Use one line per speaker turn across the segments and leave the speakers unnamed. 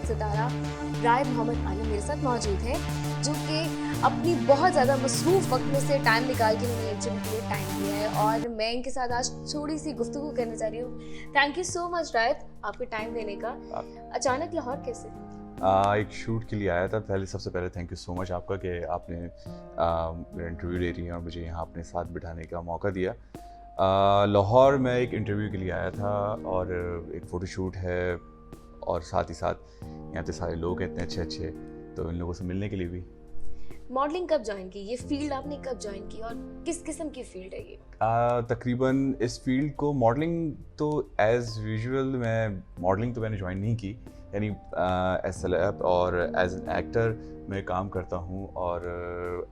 खूबसूरत सितारा रायद मोहम्मद आलम मेरे साथ मौजूद है, जो कि अपनी बहुत ज़्यादा मसरूफ़ वक्त में से टाइम निकाल के उन्होंने एक्चुअली के लिए टाइम दिया है और मैं इनके साथ आज थोड़ी सी गुफ्तगू करने जा रही हूँ। थैंक यू सो मच रायद आपके टाइम देने का। अचानक लाहौर कैसे?
एक शूट के लिए आया था। सबसे पहले थैंक यू सो मच आपका कि आपने मेरा इंटरव्यू ले रही हैं और मुझे यहाँ अपने साथ बिठाने का मौका दिया। लाहौर में एक इंटरव्यू के लिए आया था और एक फ़ोटोशूट है और साथ ही साथ यहाँ पे सारे लोग हैं इतने अच्छे, तो इन लोगों से मिलने के लिए भी।
मॉडलिंग कब ज्वाइन की? ये फील्ड आपने कब ज्वाइन की और किस किस्म की फील्ड है ये?
तकरीबन इस फील्ड को मॉडलिंग तो एज़ यूजुअल मॉडलिंग तो मैंने ज्वाइन नहीं की, यानी एज सेलेब और एज एन एक्टर मैं काम करता हूँ और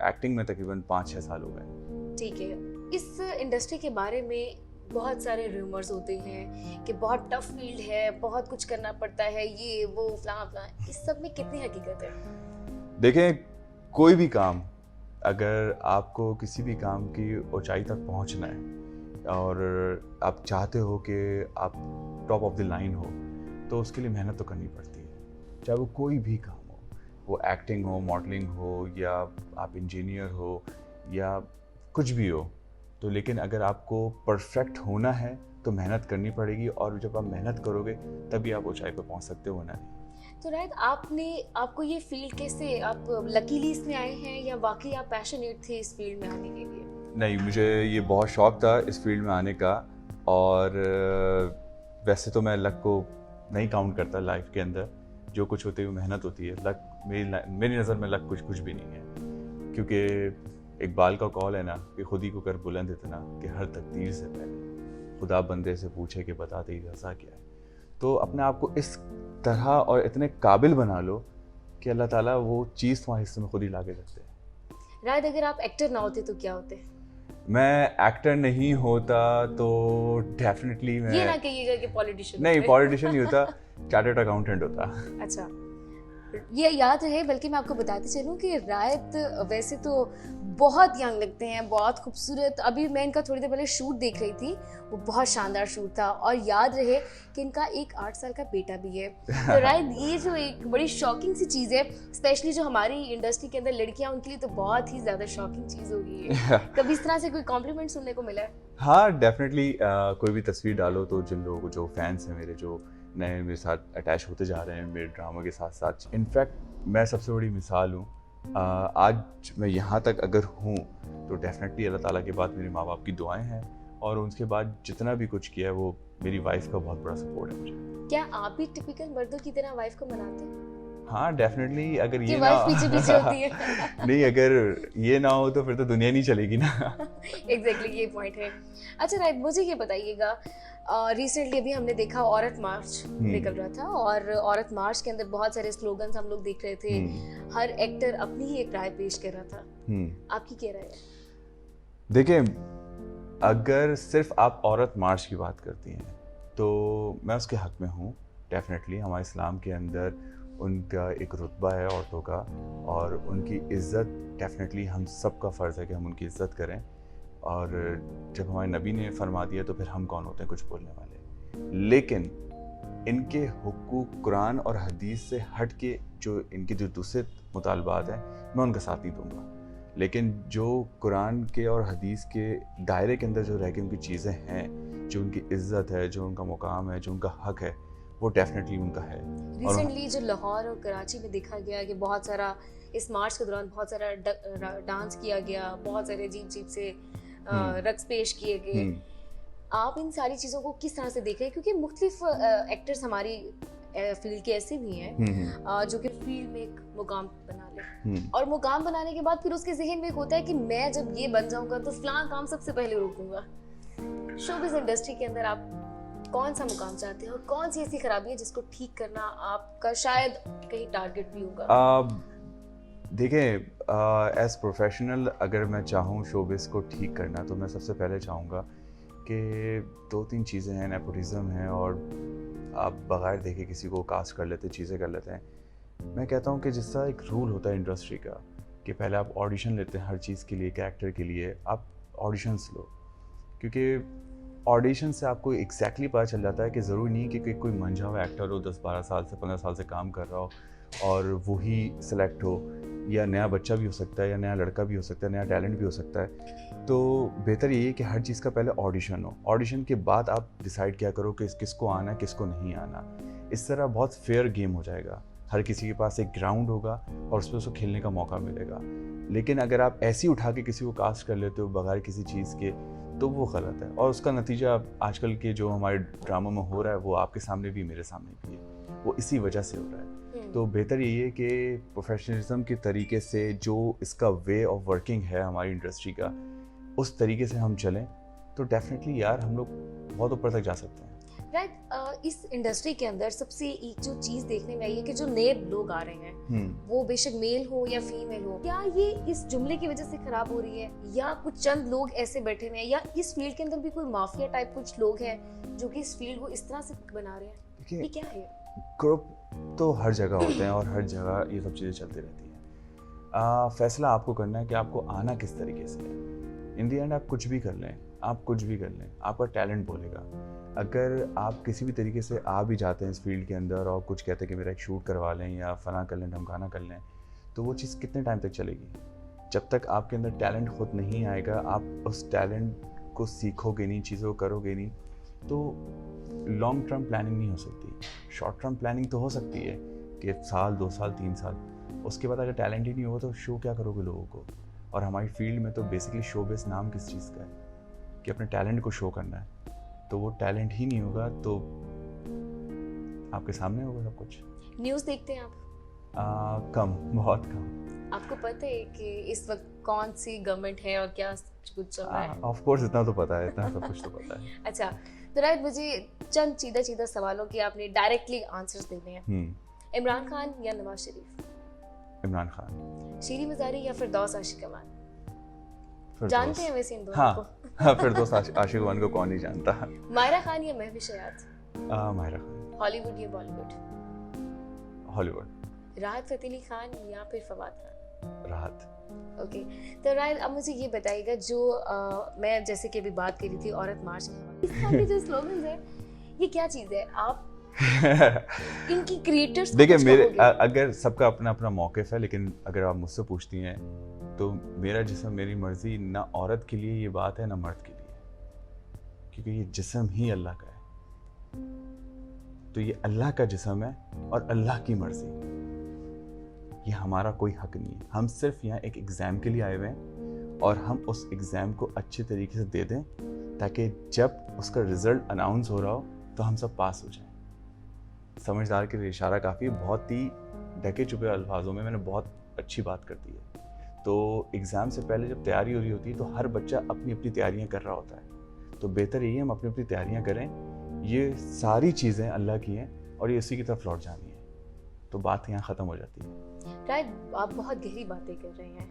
एक्टिंग में तकरीबन 5-6 साल हो गए।
ठीक है, इस इंडस्ट्री के बारे में बहुत सारे रूमर्स होते हैं कि बहुत टफ फील्ड है, बहुत कुछ करना पड़ता है, ये वो फलां, इस सब में कितनी हकीकत है?
देखें, कोई भी काम, अगर आपको किसी भी काम की ऊंचाई तक पहुंचना है और आप चाहते हो कि आप टॉप ऑफ द लाइन हो, तो उसके लिए मेहनत तो करनी पड़ती है, चाहे वो कोई भी काम हो, वो एक्टिंग हो, मॉडलिंग हो, या आप इंजीनियर हो, या कुछ भी हो। तो लेकिन अगर आपको परफेक्ट होना है तो मेहनत करनी पड़ेगी और जब आप मेहनत करोगे तभी आप ऊंचाई पर पहुंच सकते हो ना।
तो रायद आपको ये फील्ड कैसे, आप लकीली इसमें आए हैं या वाकई आप पैशनेट थे इस फील्ड में आने के लिए?
नहीं, मुझे ये बहुत शौक़ था इस फील्ड में आने का और वैसे तो मैं लक को नहीं काउंट करता लाइफ के अंदर, जो कुछ होती है वो मेहनत होती है। लक मेरी नज़र में लक कुछ भी नहीं है, क्योंकि इकबाल का कॉल है ना कि खुद ही को कर बुलंद इतना कि हर तकदीर से पहले खुदा बंदे से पूछे कि बता तेरी रज़ा क्या है। तो अपने आप को इस तरह और इतने काबिल बना लो कि अल्लाह ताला वो चीज़ तुम्हारे हिस्से में खुद ही ला के रखते हैं।
रायद, अगर आप एक्टर ना होते तो क्या होते? मैं
एक्टर नहीं होता तो डेफिनेटली मैं
ये ना कहिएगा कि पॉलिटिशियन।
नहीं, पॉलिटिशियन नहीं होता, चार्टर्ड अकाउंटेंट होता।
अच्छा, ये याद रहे। बल्कि मैं आपको बताती चलूँ कि रायत वैसे तो बहुत यंग लगते हैं, बहुत खूबसूरत। अभी मैं इनका थोड़ी देर पहले शूट देख रही थी, वो बहुत शानदार शूट था। और याद रहे कि इनका एक 8 साल का बेटा भी है। तो रायत, ये जो एक बड़ी शॉकिंग सी चीज़ है, स्पेशली जो हमारी इंडस्ट्री के अंदर लड़कियां, उनके लिए तो बहुत ही ज़्यादा शॉकिंग चीज़ होगी है। कभी इस तरह से कोई कॉम्प्लीमेंट सुनने को मिला है?
हाँ, डेफिनेटली। कोई भी तस्वीर डालो तो जिन लोगों, जो फैंस हैं मेरे, जो नए मेरे साथ अटैच होते जा रहे हैं मेरे ड्रामा के साथ साथ, इनफैक्ट मैं सबसे बड़ी मिसाल हूँ। आज मैं यहाँ तक अगर हूँ तो डेफिनेटली अल्लाह ताला के बाद मेरे माँ बाप की दुआएं हैं और उनके बाद जितना भी कुछ किया है वो मेरी वाइफ का बहुत बड़ा सपोर्ट है मुझे।
क्या आप भी टिपिकल मर्दों की तरह वाइफ को मनाते हैं?
हाँ, डेफिनेटली। अगर ये
ना पीछे होती है।
नहीं, अगर ये ना हो तो फिर तो दुनिया नहीं चलेगी ना।
एग्जैक्टली, ये पॉइंट है। अच्छा राइट, मुझे ये बताइएगा, रिसेंटली अभी हमने देखा औरत मार्च निकल रहा था और औरत मार्च के अंदर बहुत सारे स्लोगन्स हम लोग देख रहे थे। हर एक्टर अपनी ही एक राय पेश कर रहा था। आपकी क्या राय है?
देखिए, अगर सिर्फ आप औरत मार्च की बात करती हैं तो मैं उसके हक में हूँ। डेफिनेटली हमारे इस्लाम के अंदर उनका एक रुतबा है औरतों का, और उनकी इज़्ज़त डेफिनेटली हम सब का फ़र्ज़ है कि हम उनकी इज़्ज़त करें। और जब हमारे नबी ने फरमा दिया तो फिर हम कौन होते हैं कुछ बोलने वाले। लेकिन इनके हुकूक कुरान और हदीस से हट के जो इनके जो दूसरे मुतालबात हैं, मैं उनका साथ नहीं दूँगा। लेकिन जो कुरान के और हदीस के दायरे के अंदर जो रह के उनकी चीज़ें हैं, जो उनकी इज़्ज़त है, जो उनका मुकाम है, जो उनका हक है, वो डेफिनेटली उनका है।
रिसेंटली जो लाहौर और कराची में देखा गया कि बहुत सारा इस मार्च के दौरान बहुत सारा डांस किया गया, बहुत सारे अजीब से रक्स पेश किए गए। आप इन सारी चीज़ों को किस तरह से देख रहे हैं? क्योंकि मुख्तलिफ एक्टर्स हमारी फील्ड के ऐसे भी हैं जो कि फील्ड में एक मुकाम बना ले, और मुकाम बनाने के बाद फिर उसके जहन में एक होता है कि मैं जब ये बन जाऊंगा तो फलां काम सबसे पहले रोकूंगा। शोबिज़ इंडस्ट्री के अंदर आप कौन सा मुकाम चाहते हैं और कौन सी ऐसी खराबी है जिसको ठीक करना आपका शायद कहीं टारगेट भी होगा?
देखिए, एज प्रोफेशनल अगर मैं चाहूँ शोबिज़ को ठीक करना तो मैं सबसे पहले चाहूँगा कि 2-3 चीज़ें हैं। नेपोटिज़म है और आप बगैर देखे किसी को कास्ट कर लेते, चीज़ें कर लेते हैं। मैं कहता हूँ कि जिसका एक रूल होता है इंडस्ट्री का कि पहले आप ऑडिशन लेते हैं हर चीज़ के लिए, कैरेक्टर के लिए आप ऑडिशंस लो, क्योंकि ऑडिशन से आपको एग्जैक्टली पता चल जाता है कि ज़रूरी नहीं कि कोई मंझा हुआ एक्टर हो 10-12 साल से 15 साल से काम कर रहा हो और वही सेलेक्ट हो, या नया बच्चा भी हो सकता है, या नया लड़का भी हो सकता है, नया टैलेंट भी हो सकता है। तो बेहतर यही है कि हर चीज़ का पहले ऑडिशन हो, ऑडिशन के बाद आप डिसाइड क्या करो कि किसको आना है किसको नहीं आना। इस तरह बहुत फेयर गेम हो जाएगा, हर किसी के पास एक ग्राउंड होगा और उसमें उसको खेलने का मौका मिलेगा। लेकिन अगर आप ऐसे ही उठा के किसी को कास्ट कर लेते हो बगैर किसी चीज़ के, तो वो गलत है, और उसका नतीजा आजकल के जो हमारे ड्रामा में हो रहा है वो आपके सामने भी मेरे सामने भी है, वो इसी वजह से हो रहा है। तो बेहतर यही है कि प्रोफेशनलिज्म के तरीके से जो इसका वे ऑफ वर्किंग है हमारी इंडस्ट्री का, उस तरीके से हम चलें तो डेफिनेटली यार हम लोग बहुत ऊपर तक जा सकते हैं।
राइट, इस इंडस्ट्री के अंदर सबसे एक जो चीज देखने में आई है कि जो नए लोग आ रहे हैं वो बेशक मेल हो या फीमेल हो, क्या ये इस जुमले की वजह से खराब हो रही है, या कुछ चंद लोग ऐसे बैठे हुए हैं, या इस फील्ड के अंदर भी कोई माफिया टाइप कुछ लोग हैं जो कि इस फील्ड को इस तरह से बना रहे हैं? ये क्या है?
ग्रुप तो हर जगह होते हैं और हर जगह ये सब चीज़ें चलती रहती हैं। फैसला आपको करना है कि आपको आना किस तरीके से है। इन दी एंड आप कुछ भी कर लें, आप कुछ भी कर लें, आपका टैलेंट बोलेगा। अगर आप किसी भी तरीके से आ भी जाते हैं इस फील्ड के अंदर और कुछ कहते हैं कि मेरा एक शूट करवा लें या फलां कर लें ढमकाना कर लें, तो वो चीज़ कितने टाइम तक चलेगी? जब तक आपके अंदर टैलेंट खुद नहीं आएगा, आप उस टैलेंट को सीखोगे नहीं, चीज़ों को करोगे नहीं, तो लॉन्ग टर्म प्लानिंग नहीं हो सकती। शॉर्ट टर्म प्लानिंग तो हो सकती है कि साल 2 साल 3 साल, उसके बाद अगर टैलेंट ही नहीं होगा तो शो क्या करोगे लोगों को? और हमारी फील्ड में तो बेसिकली शो बेस नाम किस चीज़ का है कि अपने टैलेंट को शो करना है, तो वो टैलेंट ही नहीं होगा तो आपके सामने होगा सब कुछ।
न्यूज़ देखते हैं आप?
कम, बहुत कम।
आपको पता है कि इस वक्त कौन सी गवर्नमेंट है और क्या कुछ चल रहा है?
ऑफ कोर्स इतना तो पता है, इतना सब कुछ तो पता है।
अच्छा, तो राइट, मुझे चंद सीधा सवालों के आपने डायरेक्टली आंसर्स देने हैं। इमरान खान या नवाज शरीफ?
इमरान खान।
शीरी मज़ारी या फिरदौस आशिक अमान? जानते हैं वैसे इन दोनों को?
हाँ, फिरदौस आशिक अमान को कौन नहीं जानता।
मायरा खान या महविश हयात?
मायरा खान।
हॉलीवुड या बॉलीवुड?
हॉलीवुड।
राहत फ़तेह अली खान या फिर फवाद खान?
राहत।
ओके, तो राहत, अब मुझे ये बताइएगा, जो मैं जैसे कि अभी बात कर रही थी औरत मार्च के, इस तरह के जो स्लोगन्स हैं, ये क्या चीज़ है? आप इनकी क्रिएटर्स
देखिए, मेरे अगर सबका अपना अपना मौक़िफ़ है, लेकिन अगर आप मुझसे पूछती हैं तो मेरा जिस्म मेरी मर्ज़ी ना औरत के लिए ये बात है ना मर्द के लिए, क्योंकि ये जिस्म ही अल्लाह का है। तो ये अल्लाह का जिस्म है और अल्लाह की मर्ज़ी, ये हमारा कोई हक नहीं है। हम सिर्फ यहाँ एक एग्ज़ाम के लिए आए हुए हैं और हम उस एग्ज़ाम को अच्छे तरीके से दे दें ताकि जब उसका रिज़ल्ट अनाउंस हो रहा हो तो हम सब पास हो जाएं। समझदार के लिए इशारा काफ़ी, बहुत ही ढके छुपे अल्फाजों में मैंने बहुत अच्छी बात कर दी है। तो एग्ज़ाम से पहले जब तैयारी हो रही होती है तो हर बच्चा अपनी अपनी तैयारियां कर रहा होता है, तो बेहतर यही है हम अपनी अपनी तैयारियां करें। ये सारी चीज़ें अल्लाह की हैं और ये उसी की तरफ लौट जानी है, तो बात यहाँ ख़त्म हो जाती है।
राइट, आप बहुत गहरी बातें कर रहे हैं।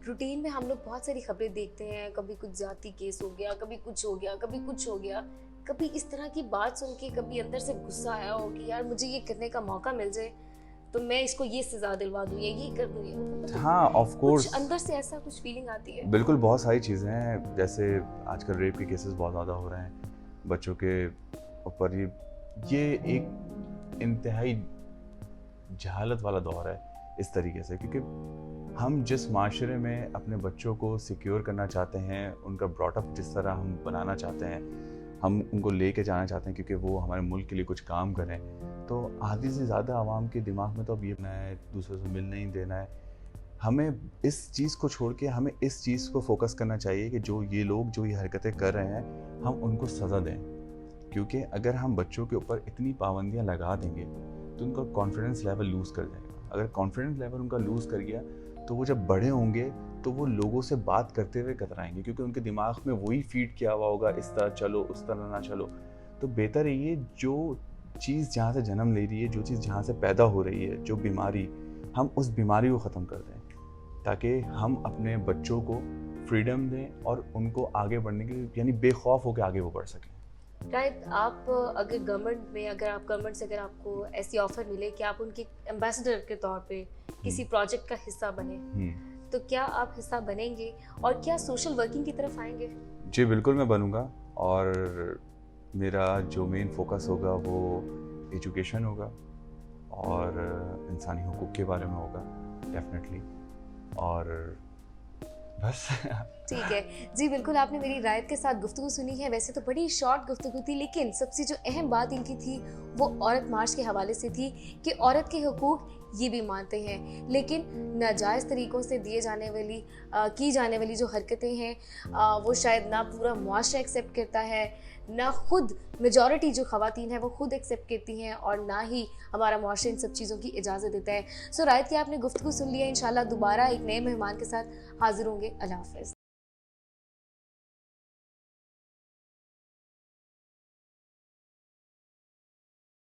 रूटीन में हम लोग बहुत सारी खबरें देखते हैं, कभी कुछ जाती केस हो गया, कभी कुछ हो गया, कभी कुछ हो गया, कभी इस तरह की बात सुन के कभी अंदर से गुस्सा आया हो कि यार मुझे ये करने का मौका मिल जाए तो मैं इसको ये सज़ा दिलवा दूँ या ये कर दूँ, ये
हाँ, ऑफ कोर्स
अंदर से ऐसा कुछ फीलिंग आती है।
बिल्कुल, बहुत सारी चीज़ें हैं, जैसे आजकल रेप के केसेस बहुत ज़्यादा हो रहे हैं बच्चों के ऊपर। ये एक इंतहाई जहालत वाला दौर है इस तरीके से, क्योंकि हम जिस माशरे में अपने बच्चों को सिक्योर करना चाहते हैं, उनका ब्रॉटअप जिस तरह हम बनाना चाहते हैं, हम उनको लेके जाना चाहते हैं क्योंकि वो हमारे मुल्क के लिए कुछ काम करें, तो आधी से ज़्यादा आवाम के दिमाग में तो अब ये ना है, दूसरों से मिलने ही देना है। हमें इस चीज़ को छोड़ के हमें इस चीज़ को फोकस करना चाहिए कि जो ये लोग जो ये हरकतें कर रहे हैं हम उनको सज़ा दें, क्योंकि अगर हम बच्चों के ऊपर इतनी पाबंदियां लगा देंगे तो उनका कॉन्फिडेंस लेवल लूज़ कर जाएगा। अगर कॉन्फिडेंस लेवल उनका लूज़ कर गया तो वो जब बड़े होंगे तो वो लोगों से बात करते हुए कतराएंगे, क्योंकि उनके दिमाग में वही फीड किया हुआ होगा, इस तरह चलो उस तरह ना चलो। तो बेहतर है ये जो चीज़ जहाँ से जन्म ले रही है, जो चीज़ जहाँ से पैदा हो रही है, जो बीमारी, हम उस बीमारी को ख़त्म कर दें ताकि हम अपने बच्चों को फ्रीडम दें और उनको आगे बढ़ने के लिए, यानी बेखौफ होकर आगे वो बढ़ सकें।
राइट, आप अगर गवर्नमेंट से अगर आपको ऐसी ऑफर मिले कि आप उनके एम्बेसडर के तौर पे किसी प्रोजेक्ट का हिस्सा बने, तो क्या आप हिस्सा बनेंगे और क्या सोशल वर्किंग की तरफ आएंगे?
जी बिल्कुल, मैं बनूंगा। اور میرا جو مین فوکس ہوگا وہ ایجوکیشن ہوگا اور انسانی حقوق کے بارے میں ہوگا ڈیفینیٹلی. اور بس
ٹھیک ہے جی بالکل. آپ نے میری رائت کے ساتھ گفتگو سنی ہے. ویسے تو بڑی شارٹ گفتگو تھی, لیکن سب سے جو اہم بات ان کی تھی وہ عورت مارچ کے حوالے سے تھی کہ عورت کے حقوق یہ بھی مانتے ہیں, لیکن ناجائز طریقوں سے کی جانے والی جو حرکتیں ہیں وہ شاید نہ پورا معاشرہ ایکسیپٹ کرتا ہے, نہ خود میجورٹی جو خواتین ہیں وہ خود ایکسیپٹ کرتی ہیں, اور نہ ہی ہمارا معاشرہ ان سب چیزوں کی اجازت دیتا ہے. سو رائت کی آپ نے گفتگو سن لیا. انشاءاللہ دوبارہ ایک نئے مہمان کے ساتھ حاضر ہوں گے. اللہ حافظ.